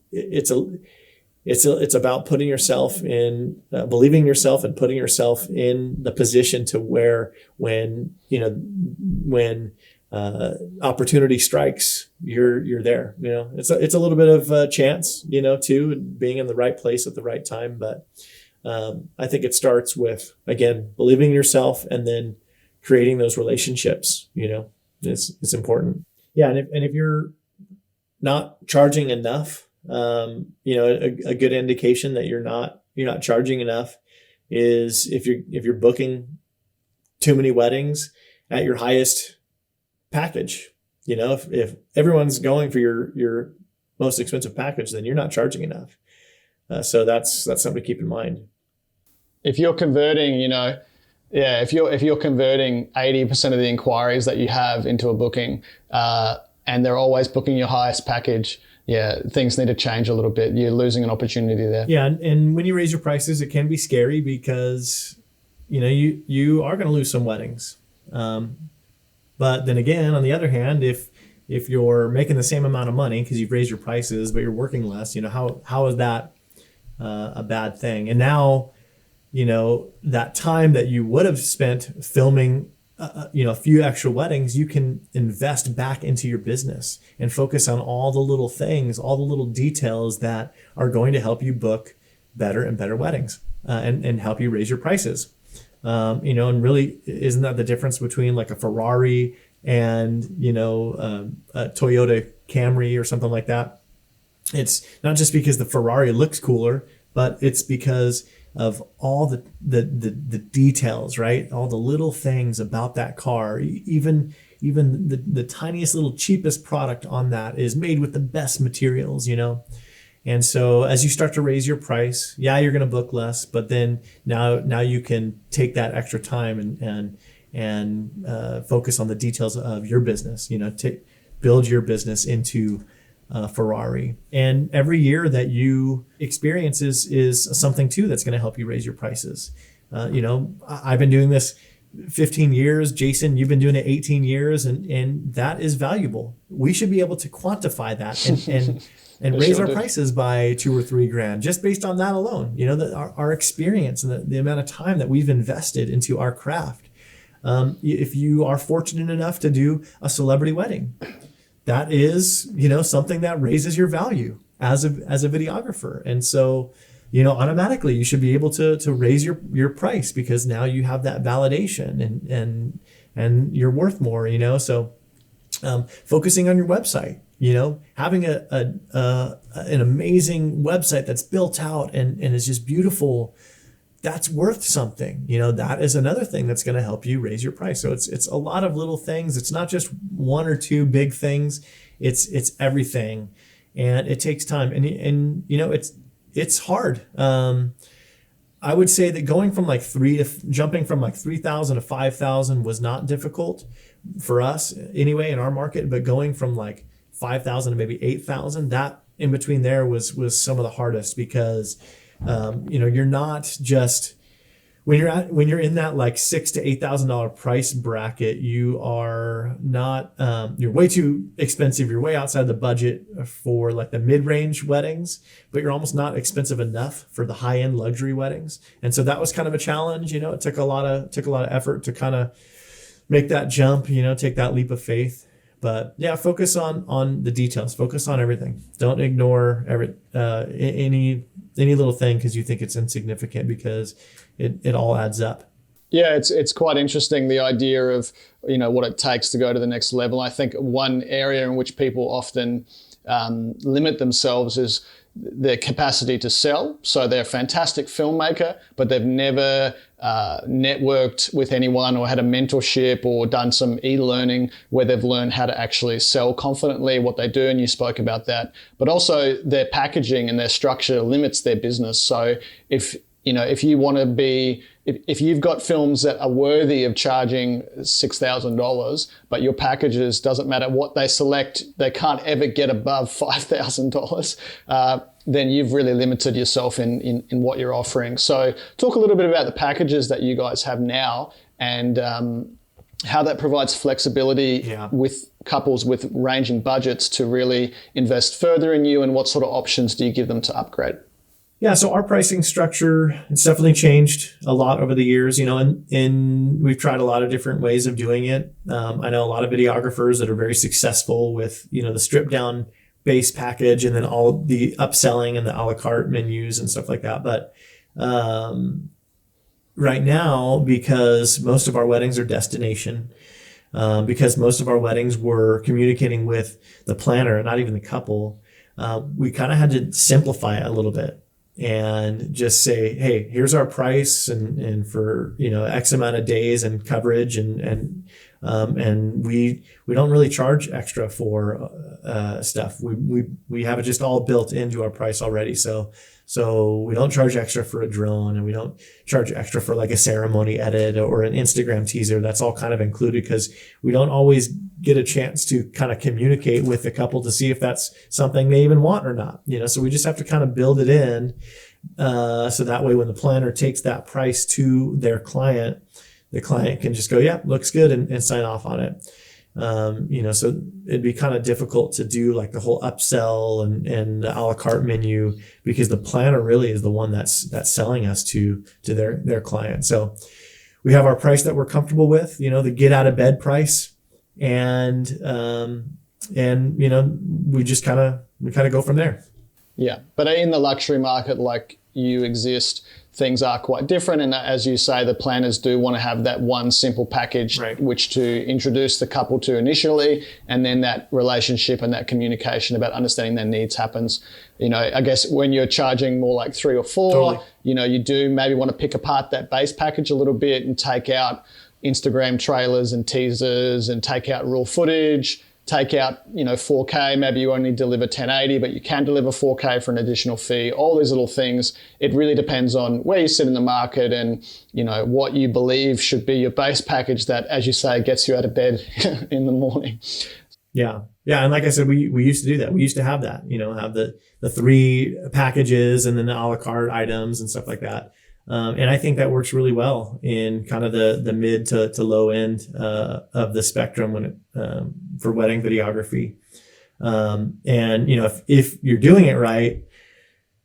about putting yourself in, believing in yourself and putting yourself in the position to where when opportunity strikes, you're there. It's a little bit of a chance, too, being in the right place at the right time. But I think it starts with, again, believing in yourself and then creating those relationships. It's important. Yeah, and if you're not charging enough, a good indication that you're not charging enough is if you're booking too many weddings at your highest package. If everyone's going for your most expensive package, then you're not charging enough. So that's something to keep in mind. If you're converting, if you're converting 80% of the inquiries that you have into a booking, and they're always booking your highest package, things need to change a little bit. You're losing an opportunity there. Yeah, and when you raise your prices, it can be scary because, you are going to lose some weddings. But then again, on the other hand, if you're making the same amount of money because you've raised your prices, but you're working less, how is that a bad thing? And now, that time that you would have spent filming, a few extra weddings, you can invest back into your business and focus on all the little things, all the little details that are going to help you book better and better weddings, and help you raise your prices. And really, isn't that the difference between like a Ferrari and, a Toyota Camry or something like that? It's not just because the Ferrari looks cooler, but it's because of all the details, right? All the little things about that car, even the tiniest little cheapest product on that is made with the best materials, And so as you start to raise your price, you're going to book less, but then now you can take that extra time and focus on the details of your business, build your business into Ferrari. And every year that you experience is something too that's going to help you raise your prices. I've been doing this 15 years. Jason, you've been doing it 18 years, and that is valuable. We should be able to quantify that and raise our prices by $2,000 or $3,000 just based on that alone. Our experience and the amount of time that we've invested into our craft. If you are fortunate enough to do a celebrity wedding, that is, something that raises your value as a videographer. And so, automatically you should be able to raise your price because now you have that validation and you're worth more, So, focusing on your website, having an amazing website that's built out and is just beautiful, that's worth something. That is another thing that's going to help you raise your price. So it's a lot of little things. It's not just one or two big things. It's everything, and it takes time. And it's hard. I would say that going from like jumping from like 3,000 to 5,000 was not difficult for us anyway in our market, but going from like 5,000 to maybe 8,000, that in between there was some of the hardest because, you're not just, when you're in that like $6,000 to $8,000 price bracket, you are not, you're way too expensive. You're way outside the budget for like the mid-range weddings, but you're almost not expensive enough for the high-end luxury weddings. And so that was kind of a challenge. It took a lot of effort to kind of make that jump, take that leap of faith. But yeah, focus on the details. Focus on everything. Don't ignore any little thing because you think it's insignificant, because it all adds up. Yeah, it's quite interesting, the idea of what it takes to go to the next level. I think one area in which people often limit themselves is their capacity to sell. So they're a fantastic filmmaker, but they've never networked with anyone or had a mentorship or done some e-learning where they've learned how to actually sell confidently what they do. And you spoke about that. But also their packaging and their structure limits their business. So if you want to be, if you've got films that are worthy of charging $6,000, but your packages, doesn't matter what they select, they can't ever get above $5,000, then you've really limited yourself in what you're offering. So talk a little bit about the packages that you guys have now and how that provides flexibility with couples with ranging budgets to really invest further in you, and what sort of options do you give them to upgrade? Yeah, so our pricing structure, it's definitely changed a lot over the years, and we've tried a lot of different ways of doing it. I know a lot of videographers that are very successful with, the stripped down base package and then all the upselling and the a la carte menus and stuff like that. But right now, because most of our weddings are destination, because most of our weddings were communicating with the planner, not even the couple, we kind of had to simplify it a little bit and just say, hey, here's our price and for, X amount of days and coverage and we don't really charge extra for stuff. We have it just all built into our price already. So we don't charge extra for a drone, and we don't charge extra for like a ceremony edit or an Instagram teaser. That's all kind of included because we don't always get a chance to kind of communicate with the couple to see if that's something they even want or not. So we just have to kind of build it in. So that way, when the planner takes that price to their client, the client can just go, yeah, looks good, and sign off on it. So it'd be kind of difficult to do like the whole upsell and the a la carte menu, because the planner really is the one that's selling us to their client. So we have our price that we're comfortable with, the get out of bed price, and we just kind of go from there. Yeah, but in the luxury market like you exist, things are quite different. And as you say, the planners do want to have that one simple package, right, which to introduce the couple to initially, and then that relationship and that communication about understanding their needs happens. I guess when you're charging more like 3 or 4, totally, you do maybe want to pick apart that base package a little bit and take out Instagram trailers and teasers and take out raw footage, take out, 4K, maybe you only deliver 1080, but you can deliver 4K for an additional fee, all these little things. It really depends on where you sit in the market and, what you believe should be your base package that, as you say, gets you out of bed in the morning. Yeah. Yeah. And like I said, we used to do that. We used to have that, have the 3 packages and then the a la carte items and stuff like that. And I think that works really well in kind of the mid to low end of the spectrum when it for wedding videography. And if you're doing it right,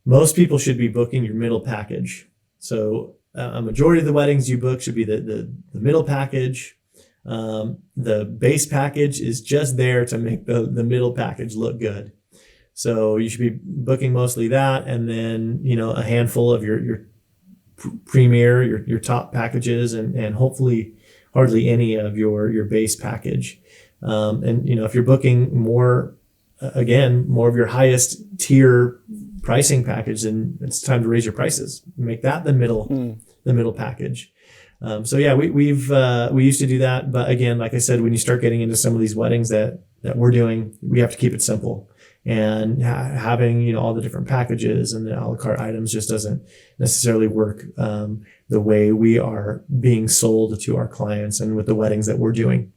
most people should be booking your middle package. So a majority of the weddings you book should be the middle package. The base package is just there to make the middle package look good. So you should be booking mostly that, and then a handful of your premier, your top packages, and hopefully hardly any of your base package. And if you're booking more of your highest tier pricing package, then it's time to raise your prices. Make that the middle package. So yeah, we used to do that, but again, like I said, when you start getting into some of these weddings that we're doing, we have to keep it simple. and having all the different packages and the a la carte items just doesn't necessarily work the way we are being sold to our clients and with the weddings that we're doing.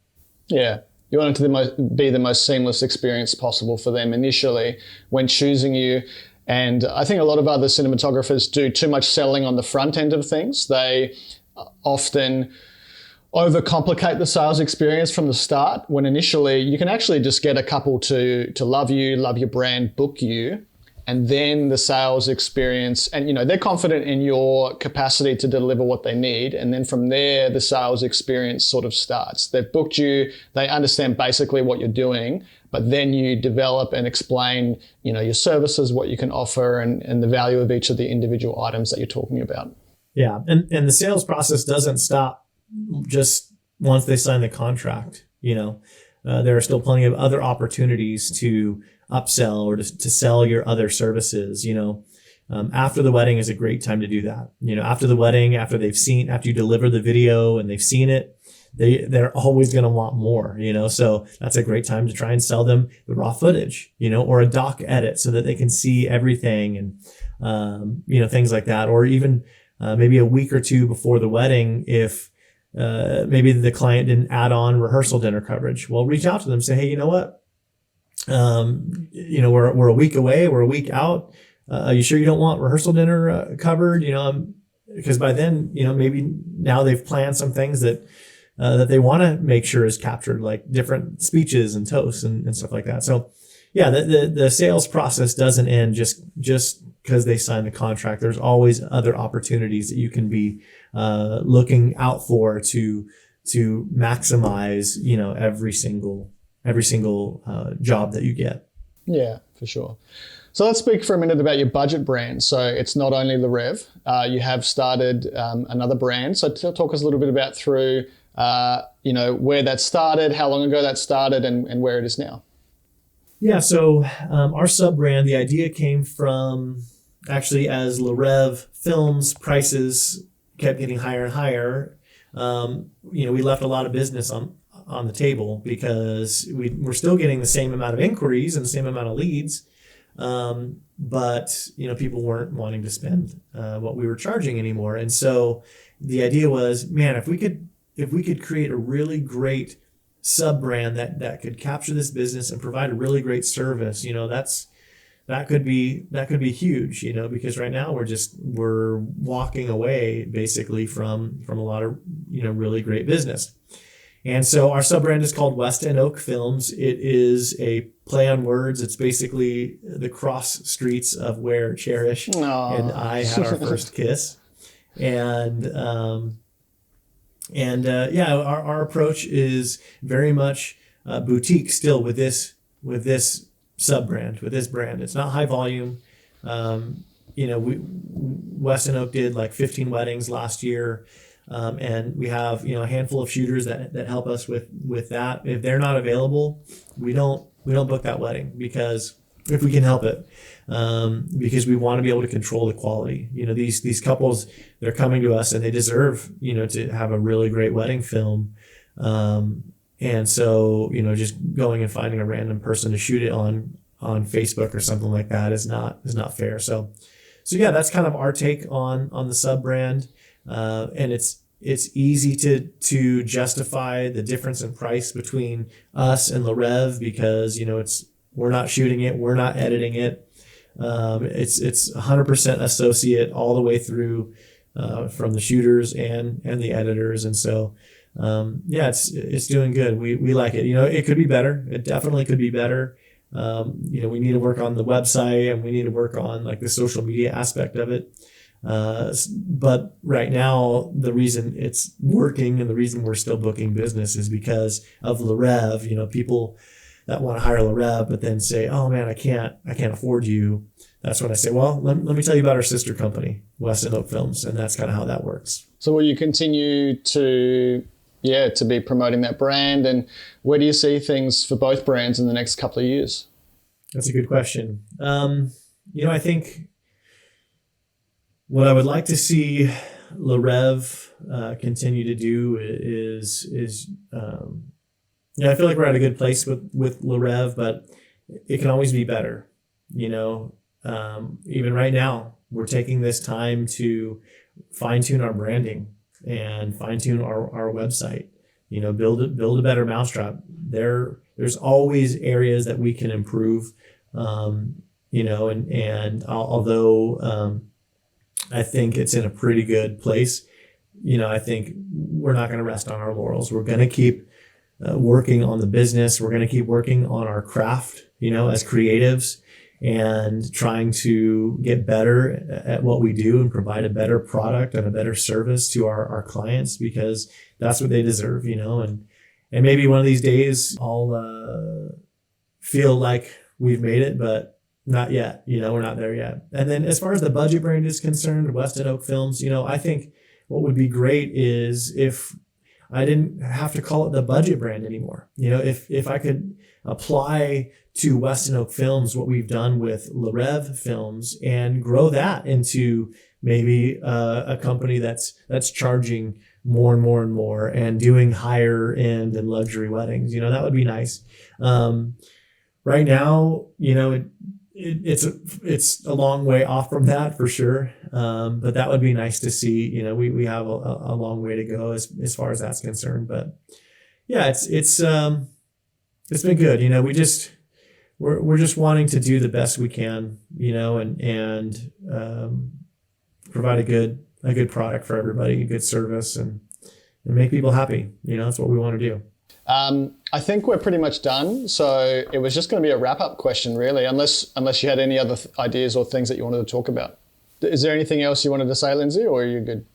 Yeah. You want it to be the most seamless experience possible for them initially when choosing you. And I think a lot of other cinematographers do too much selling on the front end of things. They often overcomplicate the sales experience from the start, when initially you can actually just get a couple to love you, love your brand, book you, and then the sales experience, and they're confident in your capacity to deliver what they need, and then from there the sales experience sort of starts. They've booked you, they understand basically what you're doing, but then you develop and explain your services, what you can offer, and the value of each of the individual items that you're talking about. Yeah, and the sales process doesn't stop just once they sign the contract. There are still plenty of other opportunities to upsell or to sell your other services. After the wedding is a great time to do that. After the wedding, after you deliver the video and they've seen it, they're always going to want more, so that's a great time to try and sell them the raw footage, or a doc edit so that they can see everything, and things like that. Or even maybe a week or two before the wedding, if maybe the client didn't add on rehearsal dinner coverage, well, reach out to them, say, hey, you know what? We're a week away, we're a week out. Are you sure you don't want rehearsal dinner covered? Because by then, maybe now they've planned some things that they want to make sure is captured, like different speeches and toasts and stuff like that. So yeah, the sales process doesn't end just because they sign the contract. There's always other opportunities that you can be looking out for to maximize, every single job that you get. Yeah, for sure. So let's speak for a minute about your budget brand. So it's not only Le Rêve, you have started another brand. So talk us a little bit about through, where that started, how long ago that started, and where it is now. Yeah, so our sub-brand, the idea came from actually as Le Rêve Films prices kept getting higher and higher. We left a lot of business on the table because we're still getting the same amount of inquiries and the same amount of leads, but people weren't wanting to spend what we were charging anymore. And so the idea was, man, if we could create a really great sub brand that could capture this business and provide a really great service, that could be huge, because right now we're walking away basically from a lot of really great business. And so our sub brand is called West and Oak Films. It is a play on words. It's basically the cross streets of where Cherish and I had our first kiss. And our approach is very much boutique still with this sub brand, with this brand. It's not high volume. West and Oak did like 15 weddings last year. And we have, a handful of shooters that help us with that. If they're not available, we don't book that wedding, because if we can help it, because we want to be able to control the quality. These couples, they're coming to us and they deserve, to have a really great wedding film. And so, just going and finding a random person to shoot it on Facebook or something like that is not fair. So yeah, that's kind of our take on the sub brand. And it's easy to justify the difference in price between us and Le Rêve, because we're not shooting it, we're not editing it. It's 100% associate all the way through, from the shooters and the editors. And so it's doing good. We like it. It could be better. It definitely could be better. We need to work on the website, and we need to work on like the social media aspect of it. But right now, the reason it's working and the reason we're still booking business is because of Le Rêve. People that want to hire Le Rêve, but then say, "Oh man, I can't afford you." That's when I say, "Well, let me tell you about our sister company, West and Oak Films," and that's kind of how that works. So will you continue to be promoting that brand, and where do you see things for both brands in the next couple of years? That's a good question. I think what I would like to see Le Rêve continue to do is I feel like we're at a good place with Le Rêve, but it can always be better. Even right now, we're taking this time to fine tune our branding and fine tune our website. Build a better mousetrap. There's always areas that we can improve. Although I think it's in a pretty good place, I think we're not going to rest on our laurels. We're going to keep working on the business. We're going to keep working on our craft, as creatives, and trying to get better at what we do and provide a better product and a better service to our clients, because that's what they deserve, and maybe one of these days I'll feel like we've made it, but not yet. We're not there yet. And then as far as the budget brand is concerned, Weston Oak Films, I think what would be great is if I didn't have to call it the budget brand anymore. If I could apply to Weston Oak Films what we've done with Rêve Films and grow that into maybe a company that's charging more and more and more and doing higher end and luxury weddings, that would be nice. Right now, it's a long way off from that for sure. But that would be nice to see. We have a long way to go as far as that's concerned. But yeah, it's been good. We're just wanting to do the best we can, and provide a good product for everybody, a good service, and make people happy. That's what we want to do. I think we're pretty much done. So it was just going to be a wrap-up question, really, unless you had any other ideas or things that you wanted to talk about. Is there anything else you wanted to say, Lindsey, or are you good?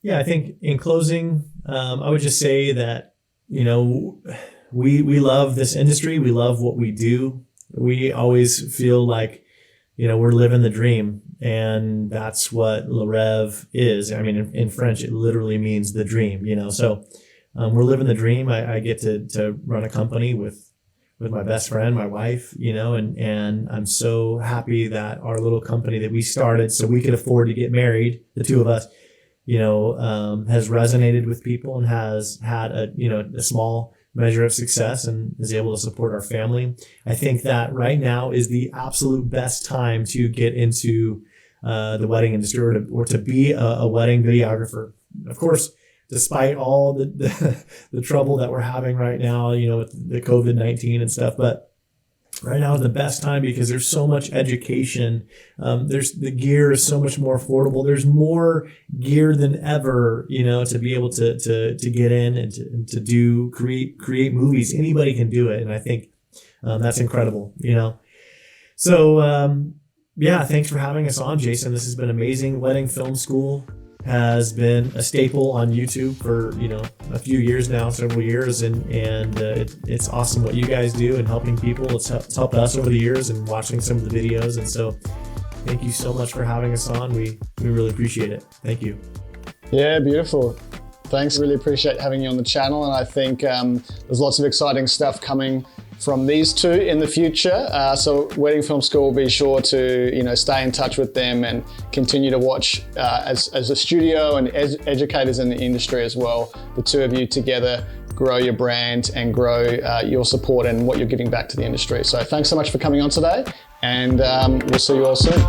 Yeah, I think in closing, I would just say that, we love this industry. We love what we do. We always feel like, we're living the dream, and that's what Le Rêve is. I mean, in French, it literally means the dream, so we're living the dream. I get to run a company with my best friend, my wife, and I'm so happy that our little company that we started so we could afford to get married, the two of us, has resonated with people and has had a small measure of success and is able to support our family. I think that right now is the absolute best time to get into the wedding industry or to be a wedding videographer. Of course, despite all the trouble that we're having right now, with the COVID-19 and stuff, but right now is the best time because there's so much education. The gear is so much more affordable. There's more gear than ever, to be able to get in and to create movies. Anybody can do it. And I think, that's incredible, So, yeah, thanks for having us on, Jason. This has been amazing. Wedding Film School has been a staple on YouTube for a few years now, several years, and it's awesome what you guys do and helping people. It's helped us over the years and watching some of the videos, and so thank you so much for having us on. We really appreciate it. Thank you. Yeah, beautiful. Thanks. Really appreciate having you on the channel, and I think there's lots of exciting stuff coming from these two in the future. So Wedding Film School, be sure to stay in touch with them and continue to watch as a studio and educators in the industry as well. The two of you together grow your brand and grow your support and what you're giving back to the industry. So thanks so much for coming on today, and we'll see you all soon.